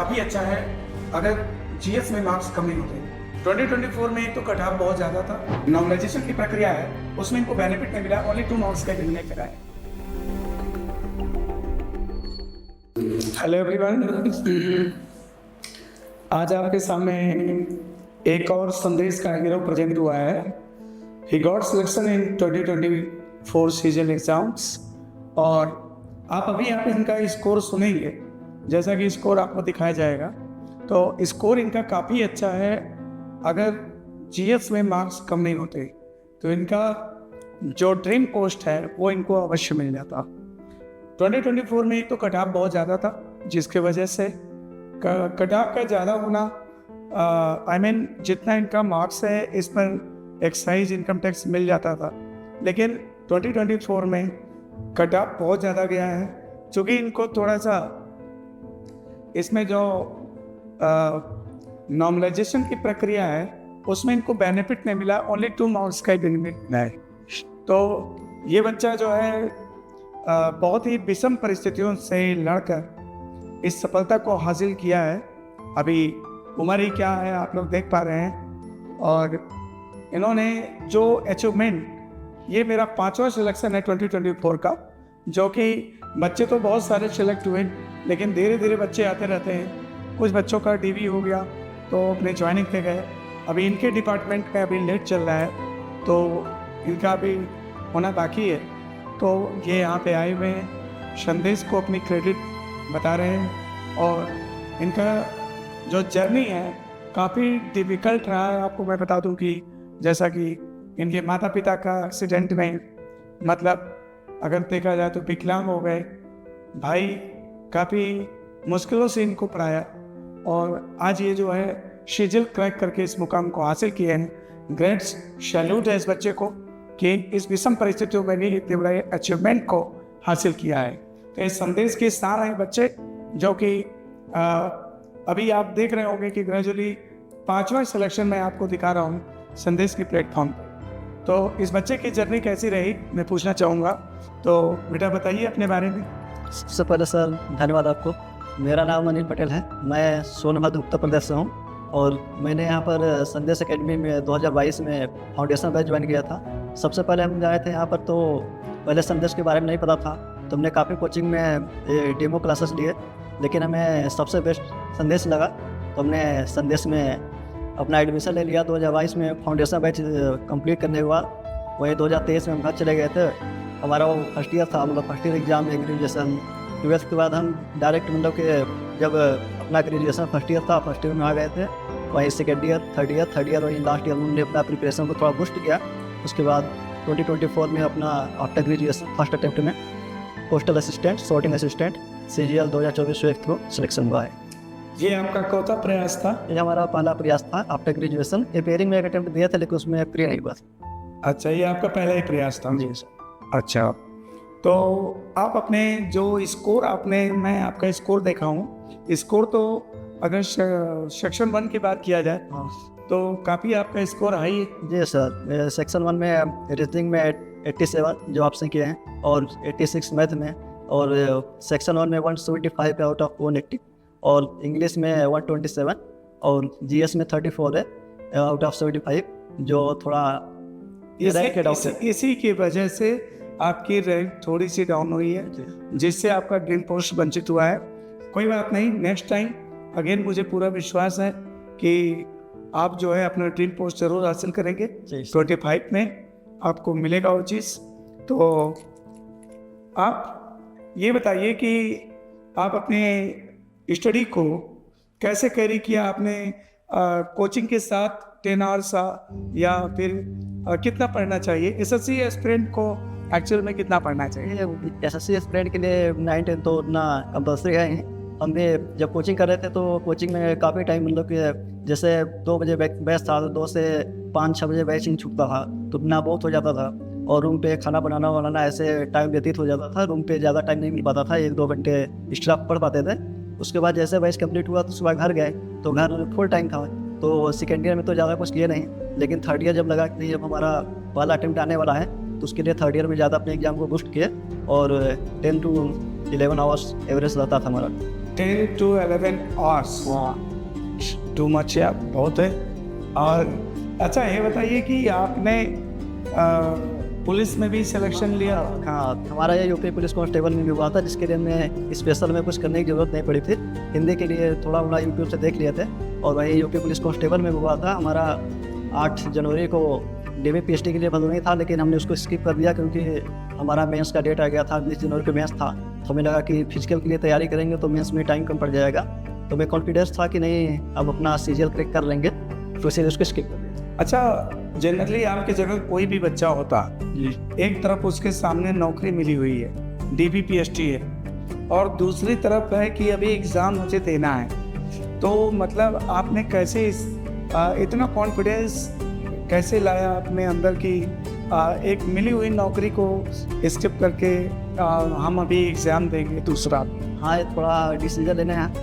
काफ़ी अच्छा है अगर जीएस में मार्क्स कम नहीं होते। 2024 में तो कट ऑफ बहुत ज़्यादा था। नॉर्मलाइजेशन की प्रक्रिया है उसमें इनको बेनिफिट नहीं मिला, ओनली 2 मार्क्स का मिलने लगा है। हेलो एवरीवन, आज आपके सामने एक और संदेश का हीरो प्रेजेंट हुआ है। He got selection in 2024 season exams और आप अभी यहाँ पे इनका स्कोर सुनेंगे। जैसा कि स्कोर आपको दिखाया जाएगा तो स्कोर इनका काफ़ी अच्छा है। अगर जीएस में मार्क्स कम नहीं होते तो इनका जो ड्रीम पोस्ट है वो इनको अवश्य मिल जाता। 2024 में तो कट ऑफ बहुत ज़्यादा था, जिसके वजह से कट ऑफ का ज़्यादा होना जितना इनका मार्क्स है इस पर एक्साइज इनकम टैक्स मिल जाता था, लेकिन 2024 में कट ऑफ बहुत ज़्यादा गया है। क्योंकि इनको थोड़ा सा इसमें जो नॉर्मलाइजेशन की प्रक्रिया है उसमें इनको बेनिफिट नहीं मिला, ओनली 2 मार्क्स का ही बेनिफिट मिला है। तो ये बच्चा जो है बहुत ही विषम परिस्थितियों से लड़कर इस सफलता को हासिल किया है। अभी उम्र ही क्या है आप लोग देख पा रहे हैं, और इन्होंने जो अचीवमेंट, ये मेरा 5वां सिलेक्शन है 2024 का, जो कि बच्चे तो बहुत सारे सिलेक्ट हुए लेकिन धीरे धीरे बच्चे आते रहते हैं। कुछ बच्चों का डीवी हो गया तो अपने ज्वाइनिंग पे गए। अभी इनके डिपार्टमेंट का अभी लेट चल रहा है तो इनका अभी होना बाकी है। तो ये यहाँ पे आए हुए हैं, संदेश को अपनी क्रेडिट बता रहे हैं और इनका जो जर्नी है काफ़ी डिफ़िकल्ट रहा है। आपको मैं बता दूं कि जैसा कि इनके माता पिता का एक्सीडेंट में, मतलब अगर देखा जाए तो विकलांग हो गए। भाई काफ़ी मुश्किलों से इनको पढ़ाया और आज ये जो है शेड्यूल क्रैक करके इस मुकाम को हासिल किए हैं। ग्रेट सैल्यूट है इस बच्चे को कि इस विषम परिस्थितियों में भी इतने बड़े अचीवमेंट को हासिल किया है। तो इस संदेश के सार हैं बच्चे, जो कि अभी आप देख रहे होंगे कि ग्रेजुअली 5वां सिलेक्शन में आपको दिखा रहा हूँ संदेश की प्लेटफॉर्म पर। तो इस बच्चे की जर्नी कैसी रही मैं पूछना चाहूँगा। तो बेटा बताइए अपने बारे में। सबसे पहले सर धन्यवाद आपको। मेरा नाम अनिल पटेल है, मैं सोनभद्र उत्तर प्रदेश से हूँ और मैंने यहाँ पर संदेश एकेडमी में 2022 में फाउंडेशन बैच ज्वाइन किया था। सबसे पहले हम आए थे यहाँ पर तो पहले संदेश के बारे में नहीं पता था, तो हमने काफ़ी कोचिंग में डेमो क्लासेस लिए, लेकिन हमें सबसे बेस्ट संदेश लगा तो हमने संदेश में अपना एडमिशन ले लिया। 2022 में फाउंडेशन बैच कंप्लीट करने के बाद वही 2023 में हम घर चले गए थे। हमारा वो फर्स्ट ईयर था, मतलब फर्स्ट ईयर एग्जाम है ग्रेजुएशन। 12th के बाद हम डायरेक्ट मतलब कि जब अपना ग्रेजुएशन फर्स्ट ईयर था, फर्स्ट ईयर में आ गए थे। वहीं सेकेंड ईयर, थर्ड ईयर वहीं लास्ट ईयर हमने अपना प्रिपरेशन को थोड़ा बूस्ट किया। उसके बाद 2024 में अपना आफ्टर ग्रेजुएशन फर्स्ट अटेम्प्ट में postal assistant, sorting assistant CGL 2024 के थ्रू सिलेक्शन हुआ है। ये आपका कौन प्रयास था? ये हमारा पहला प्रयास था आफ्टर ग्रेजुएशन। पेयरिंग में एक अटेम्प्ट दिया था लेकिन उसमें प्रिय नहीं हुआ। अच्छा, ये आपका पहला ही प्रयास था? जी सर। अच्छा, तो आप अपने जो स्कोर मैं आपका स्कोर देखा हूँ, स्कोर तो अगर सेक्शन 1 की बात किया जाए तो काफ़ी आपका स्कोर हाई है। जी सर, सेक्शन 1 में रीजनिंग में 87 जो आपसे किए हैं और 86 मैथ में, और सेक्शन 1 में 175 आउट ऑफ 180, और इंग्लिश में 127, और GS में 34 है आउट ऑफ 75, जो थोड़ा इसी की वजह से आपकी रैंक थोड़ी सी डाउन हुई है, जिससे आपका ड्रीम पोस्ट वंचित हुआ है। कोई बात नहीं, नेक्स्ट टाइम अगेन मुझे पूरा विश्वास है कि आप जो है अपना ड्रीम पोस्ट जरूर हासिल करेंगे। 25 में आपको मिलेगा वो चीज़। तो आप ये बताइए कि आप अपने स्टडी को कैसे कैरी किया आपने? कोचिंग के साथ 10 आवर्स या फिर कितना पढ़ना चाहिए? SSC एस्पिरेंट को एक्चुअल में कितना पढ़ना चाहिए? SSC एस्पिरेंट के लिए 9-10 तो उतना कंपल्सरी है। हमने जब कोचिंग कर रहे थे तो कोचिंग में काफ़ी टाइम, मतलब कि जैसे 2 बजे बैच था तो 2 से 5-6 बजे बैच ही छूटता था, तो इतना बहुत हो जाता था। और रूम पे खाना बनाना ऐसे टाइम व्यतीत हो जाता था। रूम पे ज़्यादा टाइम नहीं मिल पाता था, 1-2 घंटे एक्स्ट्रा पढ़ पाते थे। उसके बाद जैसे बैच कंप्लीट हुआ तो सुबह घर गए तो घर फुल टाइम था। तो सेकेंड ईयर में तो ज़्यादा कुछ किए नहीं, लेकिन थर्ड ईयर जब लगा कि जब हमारा पहला अटेम्प्ट आने वाला है तो उसके लिए थर्ड ईयर में ज़्यादा अपने एग्जाम को बूस्ट किए और 10 to 11 आवर्स एवरेज रहता था हमारा। 10 to 11 आवर्स, टू मच या बहुत है। और अच्छा ये बताइए कि आपने पुलिस में भी सिलेक्शन लिया? हाँ, हमारा ये यूपी पुलिस कांस्टेबल में भी हुआ था, जिसके लिए हमें स्पेशल में कुछ करने की जरूरत नहीं पड़ी थी। हिंदी के लिए थोड़ा मोड़ा यूट्यूब से देख लिए थे और वही यूपी पुलिस कांस्टेबल में हुआ था। हमारा 8 जनवरी को DB PhD के लिए भरना था, लेकिन हमने उसको स्किप कर दिया क्योंकि हमारा मेंस का डेट आ गया था। 20 जनवरी को मेंस था, तो हमें लगा कि फिजिकल के लिए तैयारी करेंगे तो मेंस में टाइम कम पड़ जाएगा। तो हमें कॉन्फिडेंस था कि नहीं, अब अपना CGL क्रैक कर लेंगे, तो इसलिए उसको स्किप कर दिया। अच्छा, जनरली आपकी जगह कोई भी बच्चा होता, एक तरफ उसके सामने नौकरी मिली हुई है, DB PhD है, और दूसरी तरफ है कि अभी एग्ज़ाम मुझे देना है, तो मतलब आपने कैसे इतना कॉन्फिडेंस कैसे लाया अपने अंदर की एक मिली हुई नौकरी को स्किप करके हम अभी एग्ज़ाम देंगे दूसरा? हाँ, ये थोड़ा डिसीजन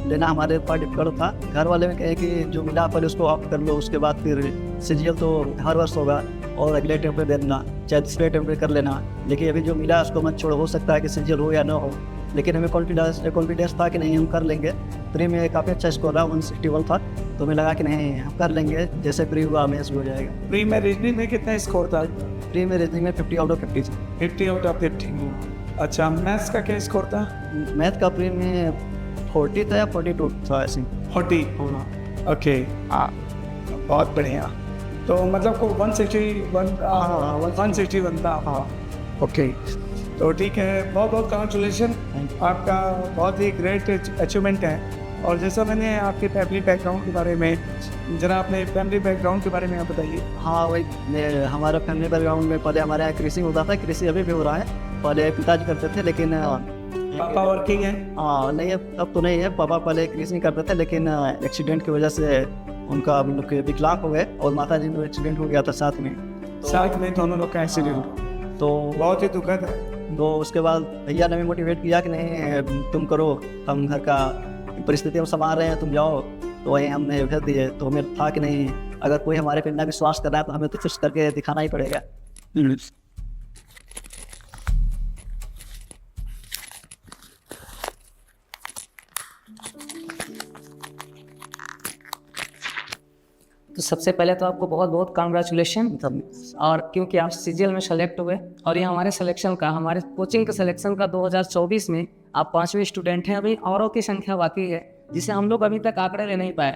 लेना हमारे ऊपर डिफिकल्ट था। घर वाले में कहे कि जो मिला पहले उसको ऑप्ट कर लो, उसके बाद फिर CGL तो हर वर्ष होगा और अगले अटेम्प्ट पे दे देना, चाहे दूसरे अटेम्प्ट पे कर लेना। लेकिन अभी जो मिला उसको मत छोड़ो, हो सकता है कि CGL हो या ना हो, लेकिन हमें कॉन्फिडेंस था कि नहीं, हम कर लेंगे। प्री में काफ़ी अच्छा स्कोर रहा, 161 था, तो हमें लगा कि नहीं, हम कर लेंगे, जैसे प्री हुआ मेंस हो जाएगा। प्री में रीजनिंग में कितना स्कोर था? प्री में रीजनिंग में 50 आउट ऑफ 50 50 आउट ऑफ 50। अच्छा, मैथ्स का क्या स्कोर था? मैथ का प्री में 40 था या 42 था ऐसे। 40? ओके, बहुत बढ़िया। तो मतलब को 161 था। हाँ, ओके, तो ठीक है, बहुत बहुत कॉन्ग्रेचुलेशन, आपका बहुत ही ग्रेट अचीवमेंट है। और जैसा मैंने आपके फैमिली बैकग्राउंड के बारे में, जरा अपने फैमिली बैकग्राउंड के बारे में आप बताइए। हाँ, वही हमारा फैमिली बैकग्राउंड में पहले हमारे यहाँ कृषि होता था, कृषि अभी भी हो रहा है। पहले पिताजी करते थे, लेकिन पापा वर्किंग है? हाँ, नहीं, अब तो नहीं है। पापा पहले कृषि करते थे, लेकिन एक्सीडेंट की वजह से उनका मतलब विकलांग हो गए, और माता जी को एक्सीडेंट हो गया था साथ में। साथ में दोनों लोग का एक्सीडेंट? तो बहुत ही दुखद है। तो उसके बाद भैया ने भी मोटिवेट किया कि नहीं, तुम करो, हम घर का परिस्थिति हम संभाल रहे हैं, तुम जाओ। तो वही हमने भेज दिए। तो हमें था कि नहीं, अगर कोई हमारे पे इतना विश्वास कर रहा है तो हमें तो कुछ करके दिखाना ही पड़ेगा। तो सबसे पहले तो आपको बहुत बहुत कांग्रेचुलेशन, और क्योंकि आप CGL में सेलेक्ट हुए, और ये हमारे सिलेक्शन का, हमारे कोचिंग के सिलेक्शन का 2024 में आप 5वें स्टूडेंट हैं। अभी औरों की संख्या बाकी है जिसे हम लोग अभी तक आंकड़े ले नहीं पाए,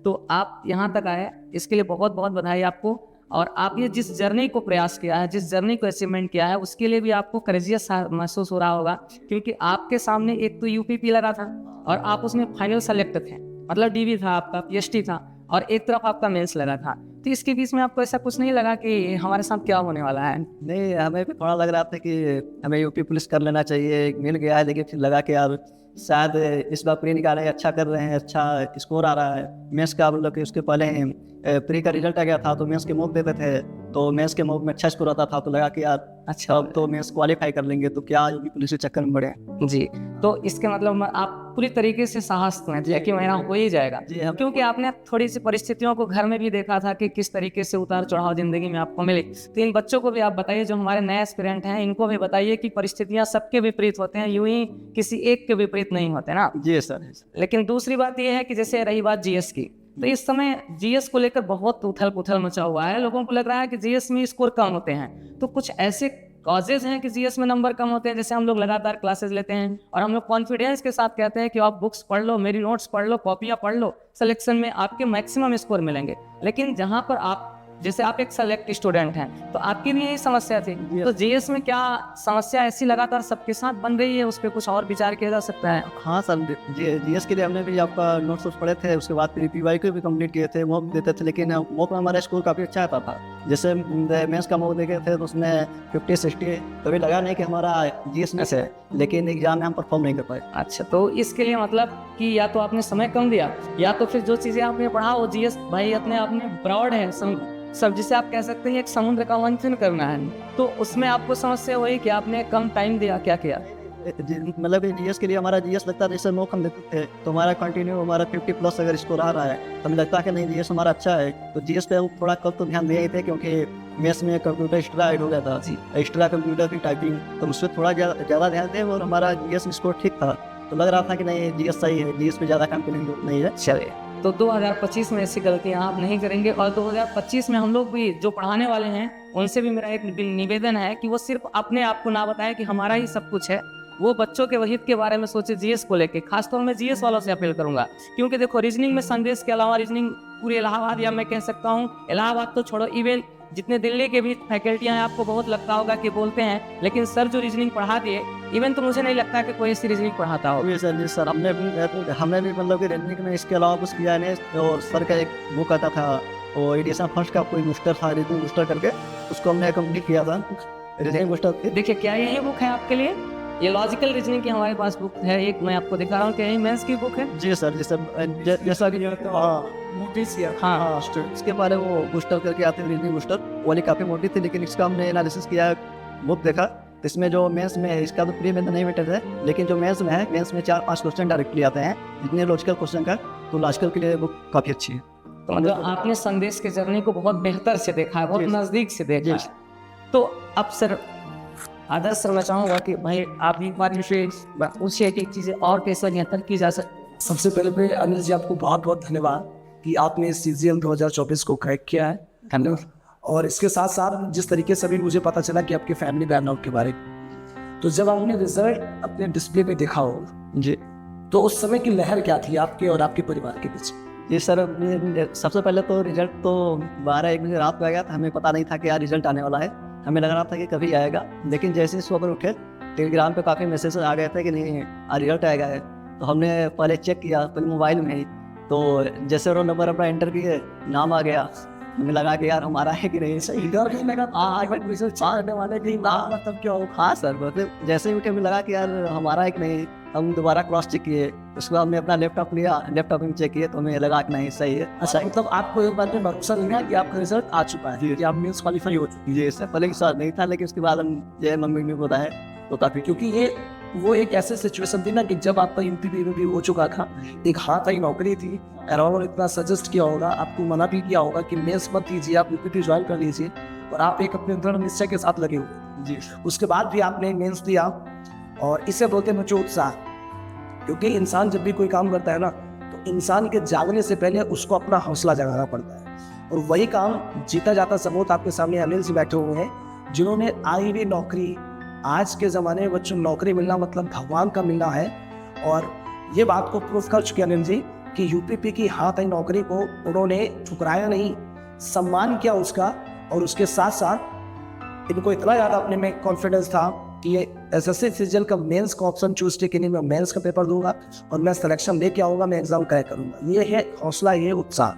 तो आप यहाँ तक आए, इसके लिए बहुत बहुत बधाई आपको। और आप ये जिस जर्नी को प्रयास किया है, जिस जर्नी को अचीवमेंट किया है, उसके लिए भी आपको करेजियस महसूस हो रहा होगा, क्योंकि आपके सामने एक तो UPP लगा था और आप उसमें फाइनल सेलेक्ट थे, मतलब DB था आपका, PhD था, और एक तरफ आपका मेंस लगा था। तो इसके बीच में आपको ऐसा कुछ नहीं लगा कि हमारे साथ क्या होने वाला है? नहीं, हमें भी थोड़ा लग रहा था कि हमें यूपी पुलिस कर लेना चाहिए, मिल गया है, लेकिन फिर लगा कि यार शायद इस बार प्री निकाले, अच्छा कर रहे हैं, अच्छा स्कोर आ रहा है। मेंस का मतलब कि उसके पहले प्री का रिजल्ट आ गया था, तो मेंस के मॉक देते थे, तो मेंस के मॉक में अच्छा स्कोर आता था, तो लगा कि यार अच्छा, अब तो मेंस क्वालिफाई कर लेंगे, तो क्या यूपी पुलिस के चक्कर में पड़े। जी, तो इसके मतलब आप पूरी तरीके से साहस में थे कि मेरा हो ही जाएगा, क्योंकि आपने थोड़ी सी परिस्थितियों को घर में भी देखा था कि किस तरीके से उतार चढ़ाव जिंदगी में आपको मिले। तो इन बच्चों को भी आप बताइए, जो हमारे नए एस्पिरेंट हैं, इनको भी बताइए कि परिस्थितियां सबके विपरीत होते हैं, यूं ही किसी एक के विपरीत नहीं होते ना। जी सर। लेकिन दूसरी बात यह है कि जैसे रही बात GS की, तो इस समय GS को लेकर बहुत उथल पुथल मचा हुआ है। लोगों को लग रहा है कि GS में स्कोर कम होते हैं, तो कुछ ऐसे कॉजेज हैं कि GS में नंबर कम होते हैं। जैसे हम लोग लगातार क्लासेस लेते हैं और हम लोग कॉन्फिडेंस के साथ कहते हैं कि आप बुक्स पढ़ लो, मेरी नोट्स पढ़ लो, कॉपियाँ पढ़ लो, सिलेक्शन में आपके मैक्सिमम स्कोर मिलेंगे। लेकिन जहाँ पर आप, जैसे आप एक सेलेक्ट स्टूडेंट हैं, तो आपकी भी यही समस्या थी। तो GS में क्या समस्या ऐसी लगातार सबके साथ बन रही है, उस पर कुछ और विचार किया जा सकता है? हाँ सर, GS के लिए हमने भी आपका नोट्स पढ़े थे, उसके बाद फिर PY भी कंप्लीट किए थे, मॉक देते थे, लेकिन मॉक में हमारा स्कोर काफ़ी अच्छा आता था। जैसे मेंस का मॉक देखे थे तो उसमें 50-60, कभी लगा नहीं कि हमारा GS में से, लेकिन एग्जाम में हम परफॉर्म नहीं कर पाए। अच्छा, तो इसके लिए मतलब कि या तो आपने समय कम दिया, या तो फिर जो चीज़ें आपने पढ़ा वो GS भाई अपने आप में ब्रॉड है, सब जिसे आप कह सकते हैं एक समुद्र का मंथन करना है, तो उसमें आपको समस्या हुई कि आपने कम टाइम दिया, क्या किया? मतलब GS के लिए हमारा GS लगता है, जैसे मॉक हम देते थे तो हमारा कंटिन्यू हमारा 50+ अगर स्कोर आ रहा है तो हमें लगता है कि नहीं GS हमारा अच्छा है, तो GS पे हम थोड़ा कम तो ध्यान दिए थे, क्योंकि मेंस में कंप्यूटर एक्स्ट्रा ऐड हो गया था, एक्स्ट्रा कंप्यूटर की टाइपिंग, तो उसमें थोड़ा ज़्यादा ध्यान दें, और हमारा GS स्कोर ठीक था। तो लग रहा था कि नहीं जीएस सही है, जीएस पे ज़्यादा कॉन्फिडेंस नहीं है। चलिए, तो 2025 में ऐसी गलतियां आप नहीं करेंगे। और 2025 में हम लोग भी जो पढ़ाने वाले हैं उनसे भी मेरा एक निवेदन है कि वो सिर्फ अपने आप को ना बताएं कि हमारा ही सब कुछ है, वो बच्चों के हित के बारे में सोचे। जीएस को लेके खासतौर में जीएस वालों से अपील करूंगा, क्योंकि देखो रीजनिंग में संदेश के अलावा रीजनिंग पूरे इलाहाबाद, या मैं कह सकता हूँ इलाहाबाद तो छोड़ो, इवन जितने दिल्ली के भी फैकल्टियाँ हैं आपको बहुत लगता होगा कि बोलते हैं, लेकिन सर जो रीजनिंग पढ़ा दिए, इवन तो मुझे नहीं लगता कि कोई ऐसी रीजनिंग पढ़ाता हो। जी सर, हमने भी मतलब कि रीजनिंग में इसके अलावा कुछ किया नहीं। और सर का एक बुक आता था, वो एडिशन फर्स्ट का कोई बूस्टर था, रीजनिंग बूस्टर करके, उसको हमने कंप्लीट किया था। रीजनिंग बूस्टर देखिए, क्या यही बुक है आपके लिए? ये लॉजिकल रीजनिंग की हमारे पास बुक है, एक मैं आपको दिखा रहा हूँ। क्या यही मेंस की बुक है? जी सर, जैसा कि हाँ, इसके बारे में वो बूस्टर करके आते हैं, रीजनिंग बूस्टर वाली काफ़ी मोटी थी, लेकिन इसका हमने एनालिसिस किया, बुक देखा, तो इसमें जो मेंस में है, इसका तो प्री में तो नहीं बेटर है, लेकिन जो मेंस में है, मेंस में 4-5 क्वेश्चन डायरेक्टली आते हैं, जितने लॉजिकल क्वेश्चन का, तो लॉजिकल के लिए बुक काफ़ी अच्छी है। तो मतलब आपने संदेश के जर्नी को बहुत बेहतर से देखा है, बहुत नज़दीक से देखा है। तो अब सर आदर्श सर, मैं चाहूँगा कि भाई आप एक बार मुझे पूछिए कि चीज़ें और कैसे बेहतर की जा सकती। सबसे पहले अनिल जी, आपको बहुत बहुत धन्यवाद कि आपने CGL 2024 को क्रैक किया है। धन्यवाद। और इसके साथ साथ जिस तरीके से भी मुझे पता चला कि आपके फैमिली बैकग्राउंड के बारे में, तो जब आपने रिजल्ट अपने डिस्प्ले पे देखा हो जी, तो उस समय की लहर क्या थी आपके और आपके परिवार के बीच? जी सर, सबसे पहले तो रिजल्ट तो 12-1 बजे रात को आ गया था। हमें पता नहीं था कि यार रिजल्ट आने वाला है, हमें लग रहा था कि कभी आएगा, लेकिन जैसे ही सुबह उठे टेलीग्राम पे काफ़ी मैसेज आ गए थे कि नहीं रिजल्ट आएगा है। तो हमने पहले चेक किया, पहले मोबाइल में ही, तो जैसे रोल नंबर अपना एंटर किए, नाम आ गया, हमें लगा कि यार हमारा है कि नहीं, सही डर नहीं लगा। रिजल्ट आने वाले कि नाम मतलब क्या हो। हाँ सर, मतलब जैसे ही उठे हमें लगा कि यार हमारा है कि नहीं, हम दोबारा क्रॉस चेक किए, उसके बाद हमने अपना लैपटॉप लिया, लैपटॉप में चेक किए, तो हमें लगा कि नहीं सही है। अच्छा, मतलब आपको एक बार में भरोसा नहीं है कि आपका रिजल्ट आ चुका है, कि आप मेंस क्वालिफाई हो चुके जी सर, पहले विश्वास नहीं था, लेकिन उसके बाद हम जो मम्मी ने बताया तो काफ़ी, क्योंकि ये वो एक ऐसे सिचुएशन थी ना कि जब आपका इंटरव्यू भी हो चुका था, एक हाथ आई नौकरी थी, अराउंड इतना सजेस्ट किया होगा, आपको मना भी किया होगा कि मेंस मत कीजिए, आप UPT ज्वाइन कर लीजिए, और आप एक अपने दृढ़ निश्चय के साथ लगे हुए जी। उसके बाद भी आपने मेंस दिया, और इसे बोलते हैं मुझे उत्साह। क्योंकि इंसान जब भी कोई काम करता है ना, तो इंसान के जागने से पहले उसको अपना हौसला जगाना पड़ता है, और वही काम जीता जाता सबूत आपके सामने अनिल जी बैठे हुए हैं, जिन्होंने आई हुई नौकरी, आज के ज़माने में बच्चों नौकरी मिलना मतलब भगवान का मिलना है, और ये बात को प्रूफ कर चुके अनिल जी कि UPP की हाथ आई नौकरी को उन्होंने ठुकराया नहीं, सम्मान किया उसका, और उसके साथ साथ इनको इतना ज़्यादा अपने में कॉन्फिडेंस था कि ये SSC CGL का मेंस का ऑप्शन चूज के नहीं, मैं मेंस का पेपर दूंगा और मैं सिलेक्शन लेके आऊँगा, मैं एग्जाम क्रैक करूँगा। ये है हौसला, ये उत्साह।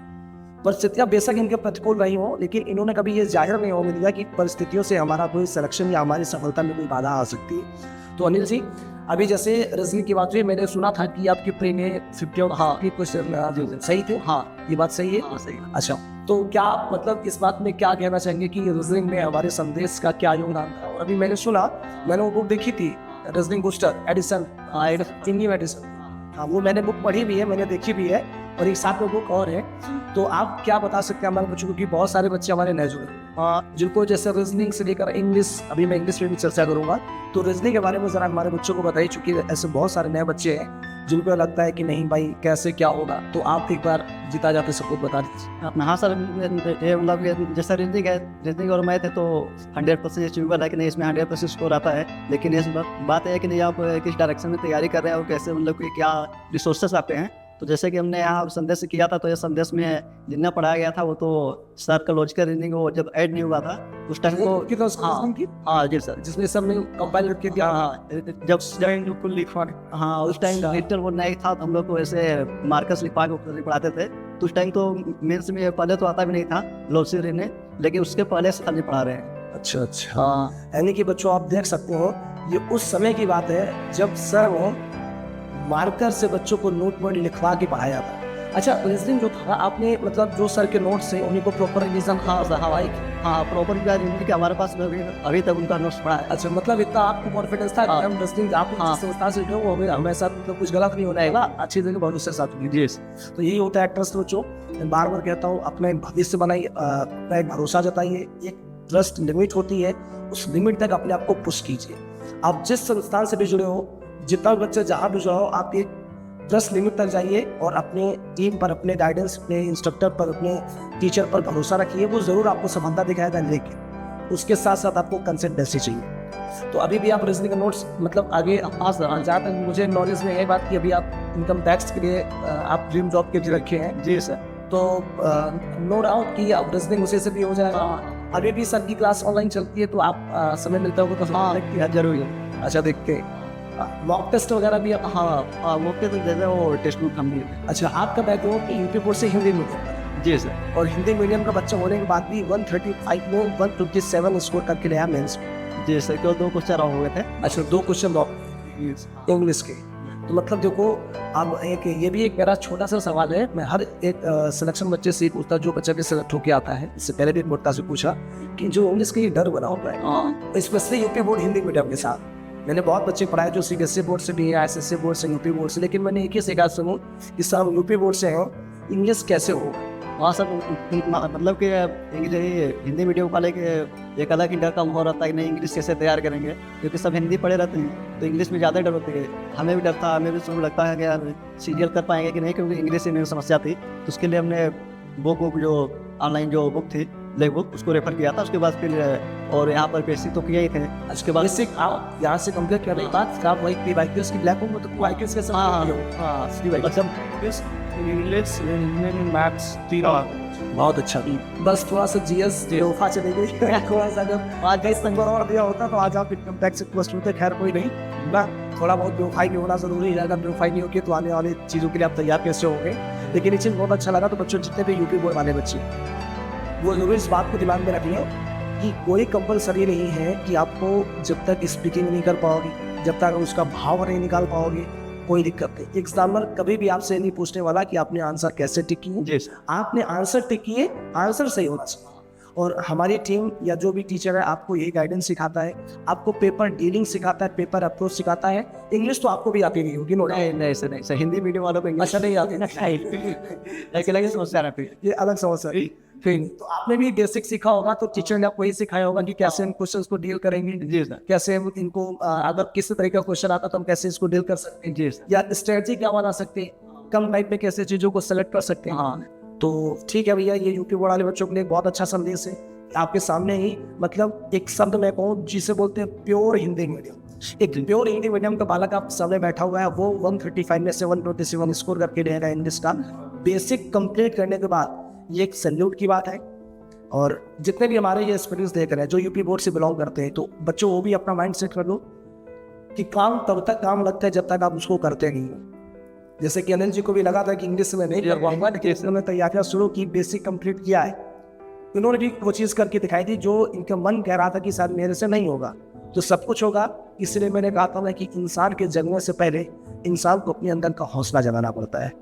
परिस्थितियाँ बेशक इनके प्रतिकूल रही हों, लेकिन इन्होंने कभी ये जाहिर नहीं होने दिया कि परिस्थितियों से हमारा कोई सिलेक्शन या हमारी सफलता में कोई बाधा आ सकती है। तो अनिल जी, अभी जैसे रजनी की बात हुई, मैंने सुना था कि आपकी प्री में 50 और हाँ की कुछ सही थे। हाँ, ये बात सही है? हाँ सही है। अच्छा, तो क्या मतलब इस बात में क्या कहना चाहेंगे कि रीजनिंग में हमारे संदेश का क्या योगदान था? और अभी मैंने सुना, मैंने वो बुक देखी थी, reasoning booster, Edison, Indian Edison, हाँ वो मैंने बुक पढ़ी भी है, मैंने देखी भी है, और एक साथ में बुक और है। तो आप क्या बता सकते हैं हमारे बच्चों को कि बहुत सारे बच्चे हमारे नए जुड़े, जिनको जैसे रीजनिंग से लेकर इंग्लिश, अभी मैं इंग्लिश में भी चर्चा करूंगा, तो रीजनिंग के बारे में जरा हमारे बच्चों को बताइए, चूंकि ऐसे बहुत सारे नए बच्चे हैं जिनको लगता है कि नहीं भाई कैसे क्या होगा, तो आप एक बार जीता जाते सबूत बता दीजिए। हाँ सर, ये मतलब जैसा रीजनिंग है, रीजनिंग और मैथ है तो 100% अचीवेबल है कि नहीं, इसमें 100% स्कोर आता है, लेकिन इस बात है कि नहीं आप किस डायरेक्शन में तैयारी कर रहे हैं और कैसे मतलब कि क्या रिसोर्सेस आते हैं। तो जैसे कि हमने यहाँ संदेश किया था, तो ये संदेश में जितना पढ़ाया गया था वो तो सर का लॉजिकल रीजनिंग वो जब ऐड नहीं हुआ था उस टाइम को, हाँ जी सर, जिसमें सब में कंपाइल करके दिया, हाँ जब लिखवा, हाँ उस टाइम डिजिटल वो नहीं था, तो हम लोग को ऐसे मार्कस लिखवा के पढ़ाते थे। तो उस टाइम तो मेंस में पहले तो आता भी नहीं था लॉजिकल रीजनिंग, लेकिन उसके पहले से खाली पढ़ा रहे हैं। अच्छा अच्छा, हाँ, यानी कि बच्चों आप देख सकते हो, ये उस समय की बात है जब सर वो मार्कर से बच्चों को नोट पर लिखवा के पढ़ाया था। अच्छा, रीजनिंग जो था आपने मतलब जो सर के नोट्स हैं उन्हीं को प्रॉपर रिवीजन, हाँ प्रॉपर रीजनिंग के हमारे पास अभी तक उनका नोट्स पढ़ा है। अच्छा, मतलब इतना आपको कॉन्फिडेंस था कि हम रीजनिंग आप जिस संस्था से जो वो हमें साथ मतलब कुछ गलत नहीं होना है, अच्छी जगह भरोसे साथ होगी। जी, तो यही होता है ट्रस्ट। बच्चों मैं बार बार कहता हूँ, अपना एक भविष्य बनाइए, अपना एक भरोसा जताइए, एक ट्रस्ट लिमिट होती है, उस लिमिट तक अपने आप को पुश कीजिए। आप जिस संस्थान से भी जुड़े हो जितना भी बच्चा जहाँ भी जाओ, आप एक ट्रस्ट लिमिट तक जाइए और अपने टीम पर, अपने गाइडेंस, अपने इंस्ट्रक्टर पर, अपने टीचर पर भरोसा रखिए। वो ज़रूर आपको सफलता दिखाएगा, लेकिन उसके साथ साथ आपको कंसिस्टेंसी चाहिए। तो अभी भी आप रीजनिंग नोट्स मतलब आगे जहाँ तक मुझे नॉलेज में यही बात कि अभी आप इनकम टैक्स के लिए आप ड्रीम जॉब के लिए रखे हैं। जी सर। तो नो डाउट कि आप रीजनिंग उसी से भी हो जाएगा। अभी भी सर की क्लास ऑनलाइन चलती है, तो आप समय मिलता होगा तो हाँ जरूर। अच्छा, देखते हैं मॉक टेस्ट वगैरह भी आप? हाँ वो के तो जैसे वो टेस्ट बुक हम भी। अच्छा, आपका बैकग्राउंड यूपी बोर्ड से हिंदी मीडियम? जी सर। और हिंदी मीडियम का बच्चा होने के बाद भी 135 में 127 स्कोर करके लिया मेंस। जी सर, क्यों 2 क्वेश्चन हो गए थे। अच्छा, 2 क्वेश्चन इंग्लिश के। तो मतलब देखो, अब एक ये भी एक मेरा छोटा सा सवाल है। मैं हर एक सिलेक्शन बच्चे से पूछता, जो बच्चा भी सिलेक्ट होकर आता है, इससे पहले भी मुर्ता से पूछा कि जो इंग्लिश का ये डर बना होता है, specially UP board Hindi medium के साथ। मैंने बहुत बच्चे पढ़ाए जो सीबीएसई बोर्ड से भी है, एसएससी बोर्ड से, यूपी बोर्ड से, लेकिन मैंने एक ही शिकायत सुनूं कि साहब यूपी बोर्ड से हैं, इंग्लिश कैसे होगा? हाँ सर, मतलब कि हिंदी मीडियम वाले के एक अलग ही डर का माहौल रहता है कि नहीं इंग्लिश कैसे तैयार करेंगे, क्योंकि सब हिंदी पढ़े रहते हैं तो इंग्लिश में ज़्यादा डर होती है। हमें भी डर था, हमें भी शुरू लगता है कि यार सीरियल कर पाएंगे कि नहीं, क्योंकि इंग्लिश से मेरी समस्या थी। तो उसके लिए हमने बुक जो ऑनलाइन जो बुक थी लेग बुक, उसको रेफर किया था। उसके बाद फिर और यहाँ पर बेसिक तो किया ही थे। उसके बाद बेसिक आप यहाँ से कंप्लीट करने के बाद आप वही प्री-वाईक्यूएस की ब्लैक बुक में तो वाईक्यूएस के साथ इंग्लिश, रीजनिंग, मैथ्स तीनों। बहुत अच्छा। बस थोड़ा सा जीएस तोहफा चलेगी। थोड़ा सा अगर आज 20 नंबर और दिया होता तो आज आप इनकम टैक्स क्वेश्चन होते। खैर कोई नहीं ना, थोड़ा बहुत प्रोफाइल भी होना जरूरी है। अगर प्रोफाइल नहीं होगी तो आने वाली चीज़ों के लिए आप तैयार कैसे होंगे। लेकिन ये चीज़ बहुत अच्छा लगा। तो बच्चों, जितने भी यूपी बोर्ड वाले बच्चे, वो जरूर इस बात को दिमाग में रखिए कि कोई कंपलसरी नहीं है कि आपको जब तक स्पीकिंग नहीं कर पाओगे, जब तक उसका भाव नहीं निकाल पाओगे, कोई दिक्कत नहीं। एग्जामिनर कभी भी आपसे नहीं पूछने वाला कि आपने आंसर कैसे टिक किए। आपने आंसर टिक किए, आंसर सही होना चाहिए। और हमारी टीम या जो भी टीचर है आपको यही गाइडेंस सिखाता है, आपको पेपर डीलिंग सिखाता है, पेपर अप्रोच सिखाता है। इंग्लिश तो आपको भी आती नहीं होगी। नहीं सर, हिंदी मीडियम वालों को इंग्लिश नहीं आती ना, अलग समस्या रहती है। ये अलग समस्या है। फिर तो आपने भी बेसिक सीखा होगा, तो टीचर ने आपको यही सिखाया होगा कि कैसे इन क्वेश्चंस को डील करेंगे। जी सर। कैसे इनको अगर किसी तरह का क्वेश्चन आता तो हम कैसे इसको डील कर सकते हैं। जी सर। या स्ट्रेटजी क्या बना सकते हैं, कम टाइम में कैसे चीज़ों को सेलेक्ट कर सकते हैं। हाँ, तो ठीक है भैया, ये यूपी बोर्ड वाले बच्चों के लिए बहुत अच्छा संदेश है। आपके सामने ही मतलब एक शब्द मैं कहूँ जिसे बोलते हैं प्योर हिंदी मीडियम। एक प्योर हिंदी मीडियम का बालक आप सामने बैठा हुआ है, वो 135 में से 127 स्कोर करके लेगा इंग्लिश का। बेसिक कंप्लीट करने के बाद ये एक सैल्यूट की बात है। और जितने भी हमारे ये स्टूडेंट्स देख रहे हैं जो यूपी बोर्ड से बिलोंग करते हैं, तो बच्चों वो भी अपना माइंड सेट कर लो कि काम तब तक काम लगता है जब तक आप उसको करते नहीं हो। जैसे कि अनिल जी को भी लगा था कि इंग्लिश में नहीं कर पाऊंगा, लेकिन इसने तैयारियां शुरू की, बेसिक कंप्लीट किया है। इन्होंने भी वो चीज़ करके दिखाई थी जो इनका मन कह रहा था कि शायद मेरे से नहीं होगा, तो सब कुछ होगा। इसलिए मैंने कहा था कि इंसान के जगने से पहले इंसान को अपने अंदर का हौसला जगाना पड़ता है।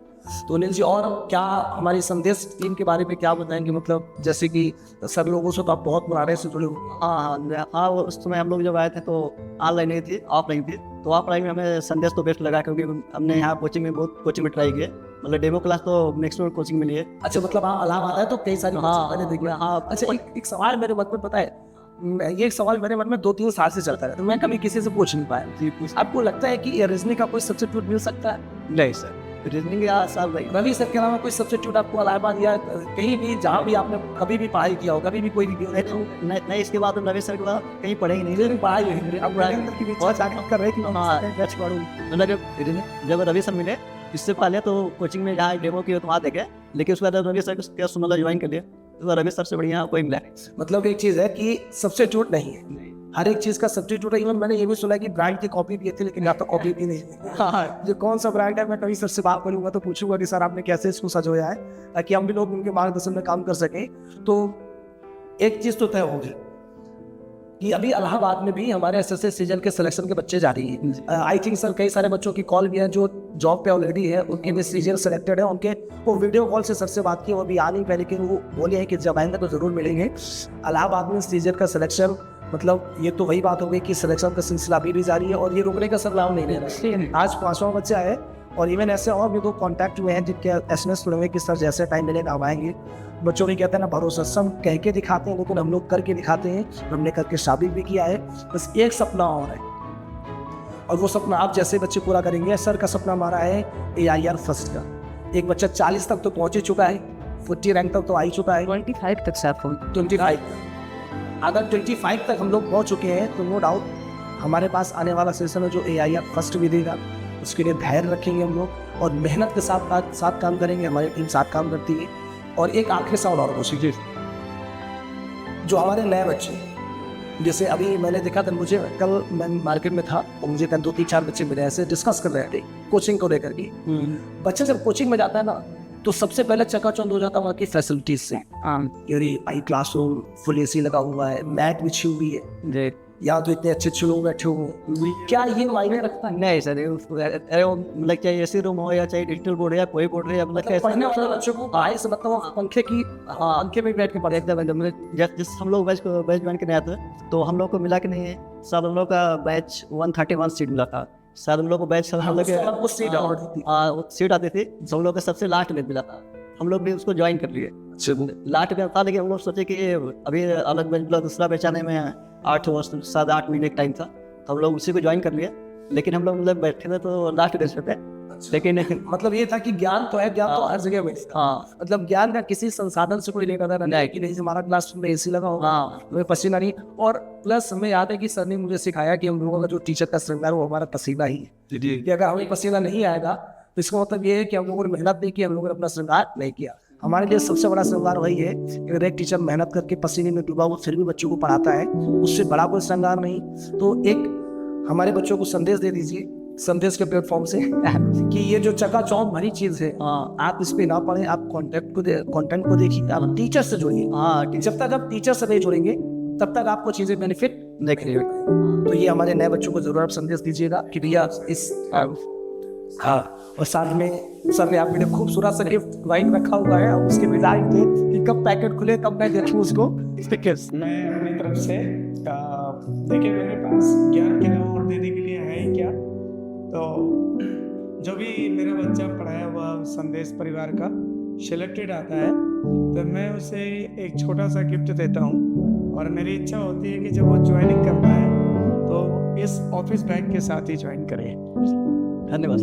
तो अनिल जी, और क्या हमारी संदेश टीम के बारे में क्या बताएंगे? मतलब जैसे कि सब लोगों से तो आप बहुत पुराने से जुड़े हुए। हाँ, उस समय हम लोग जब आए थे तो ऑनलाइन नहीं थी, ऑफलाइन थी। तो ऑफलाइन में हमें संदेश तो बेस्ट लगा, क्योंकि हमने यहाँ कोचिंग में बहुत कोचिंग में ट्राई किया। मतलब डेमो क्लास तो मैक्सिमम कोचिंग में लिए। अच्छा, मतलब आप इलाहाबाद है तो कई सारी मैंने देखी। हाँ, अच्छा, एक सवाल मेरे मन में पता है, ये सवाल मेरे मन में 2-3 साल से चलता है, तो मैं कभी किसी से पूछ नहीं पाया। जी, आपको लगता है कि रीजनिंग का कोई सब्स्टिट्यूट मिल सकता है? नहीं सर, रीजनिंग या सर रवि सर के अलावा कोई सब्स्टिट्यूट आपको इलाहाबाद या कहीं भी जहाँ भी आपने कभी भी पढ़ाई किया हो, कभी भी कोई वीडियो नहीं, इसके बाद रवि सर के बाद कहीं पढ़ेंगे नहीं, पढ़ाई हुई। अब बहुत आगे कर रहे कि जब रवि सर मिले इससे पहले तो कोचिंग में जहाँ डेमो किया तो वहाँ देखे, लेकिन उसके बाद रवि सर क्या सुना ज्वाइन कर लिया, तो रवि सर से बढ़िया कोई मिला नहीं। मतलब एक चीज़ है कि सब्स्टिट्यूट नहीं है, हर एक चीज़ का सब्स्टिट्यूट है। इवन मैंने ये भी सुना कि ब्रांड की कॉपी भी थी, लेकिन यहाँ तो कॉपी भी नहीं है। हाँ, जो कौन सा ब्रांड है मैं कभी सर से बात करूँगा तो पूछूंगा कि सर आपने कैसे इसको सजोया है, ताकि हम भी लोग उनके मार्गदर्शन में काम कर सकें। तो एक चीज़ तो तय होगी कि अभी इलाहाबाद में भी हमारे एसएससी सीजन के सिलेक्शन के बच्चे जा रही हैं। आई थिंक सर कई सारे बच्चों की कॉल भी है जो जॉब पे ऑलरेडी है, उनके भी सीजन सेलेक्टेड है। उनके वो वीडियो कॉल से सर से बात की, वो भी आ नहीं पाए, लेकिन वो बोले हैं कि जब आएंगे तो ज़रूर मिलेंगे। इलाहाबाद में सीजन का सिलेक्शन, मतलब ये तो वही बात हो गई कि सिलेक्शन का सिलसिला अभी भी जारी है और ये रुकने का सर नाम नहीं ले रहा। आज 5वां बच्चा है और इवन ऐसे और भी 2 कॉन्टैक्ट हुए हैं जिनके एसएमएस पड़े हुए कि सर जैसे टाइम मिलेगा हम आएंगे। बच्चों भी कहते हैं ना, भरोसा सब कह के दिखाते हैं, लेकिन हम लोग करके दिखाते हैं। हमने करके साबित भी किया है। बस एक सपना और है, और वो सपना आप जैसे बच्चे पूरा करेंगे। सर का सपना हमारा है AIR फर्स्ट का। एक बच्चा 40 तक तो पहुंच ही चुका है, 40 रैंक तक तो आ ही चुका है, 25 तक से आपको 25। अगर 25 तक हम लोग पहुंच चुके हैं तो नो डाउट हमारे पास आने वाला सेशन है जो AIR फर्स्ट भी देगा। उसके लिए धैर्य रखेंगे हम लोग और मेहनत के साथ काम करेंगे। हमारी टीम साथ काम करती है। और एक आखिरी सवाल और पूछिए, जो हमारे नए बच्चे, जैसे अभी मैंने देखा था, मुझे कल मैं मार्केट में था और मुझे कल 2-3-4 बच्चे मिले, ऐसे डिस्कस कर रहे थे कोचिंग को लेकर के। बच्चा जब कोचिंग में जाता है ना तो सबसे पहले चकाचौंध हो जाता है वहाँ की फैसिलिटीज से। भाई क्लासरूम फुल AC लगा हुआ है, मैट बिछी हुई है, जी यहाँ तो इतने अच्छे लोग बैठे हुए हैं। क्या ये मायने रखता है? नहीं सर, अरे वो मतलब चाहे AC रूम हो या चाहे डिजिटल बोर्ड या कोई बोर्ड है, मतलब पढ़ने वाले बच्चों को आए से मतलब पंखे की पंखे में बैठ के पढ़े। एकदम जिस हम लोग बैच ज्वाइन करने आते हैं तो हम लोग को मिला कि नहीं है, सब हम लोग का बैच 131 सीट मिला था। शायद हम लोग को बैच हम लोग सीट आती थी, हम लोग का सबसे लास्ट में मिला था। हम लोग भी उसको ज्वाइन कर लिए, लास्ट में था। लेकिन हम लोग सोचे कि अभी अलग बैच मिला, दूसरा बैच आने में 7-8 महीने का टाइम था, तो हम लोग उसी को ज्वाइन कर लिया। लेकिन हम लोग मतलब बैठे थे तो लास्ट बेंच पे थे। लेकिन मतलब ये था कि ज्ञान तो है, ज्ञान तो हर जगह मिलता है। मतलब ज्ञान का किसी संसाधन से कोई लेकर नहीं कि नहीं हमारा क्लास में AC लगा होगा, हमें पसीना नहीं। और प्लस हमें याद है कि सर ने मुझे सिखाया कि हम लोगों का जो टीचर का श्रृंगार वो हमारा पसीना ही है। कि अगर हमें पसीना नहीं आएगा तो इसका मतलब ये है कि हम लोगों ने मेहनत नहीं की, हम लोगों ने अपना श्रृंगार नहीं किया। हमारे लिए सबसे बड़ा श्रृंगार वही है कि अगर एक टीचर मेहनत करके पसीने में डूबा वो फिर भी बच्चों को पढ़ाता है, उससे बड़ा कोई श्रृंगार नहीं। तो एक हमारे बच्चों को संदेश दे दीजिए, संदेश के प्लेटफॉर्म से कि ये जो चकाचौंध भरी चीज है, आप इस पे ना पढ़ें, आप कंटेंट को देखिए, आप टीचर से जुड़िए। जब तक आप टीचर से नहीं जुड़ेंगे तब तक आपको चीजें बेनिफिट नहीं करेंगे। तो ये हमारे नए बच्चों को जरूर आप संदेश दीजिएगा कि भैया इस और साथ में सर ने आपके लिए खूबसूरत सा गिफ्ट वाइन रखा हुआ है। हम उसके विदाई थे कि कब पैकेट खुले कब मैं देखूँ उसको। मैं अपनी तरफ से देखिए, मेरे पास ज्ञान के और देने के लिए है ही क्या। तो जो भी मेरा बच्चा पढ़ाया हुआ संदेश परिवार का सिलेक्टेड आता है तो मैं उसे एक छोटा सा गिफ्ट देता हूँ। और मेरी इच्छा होती है कि जब वो ज्वाइनिंग करता है तो इस ऑफिस बैग के साथ ही ज्वाइन करे। धन्यवाद।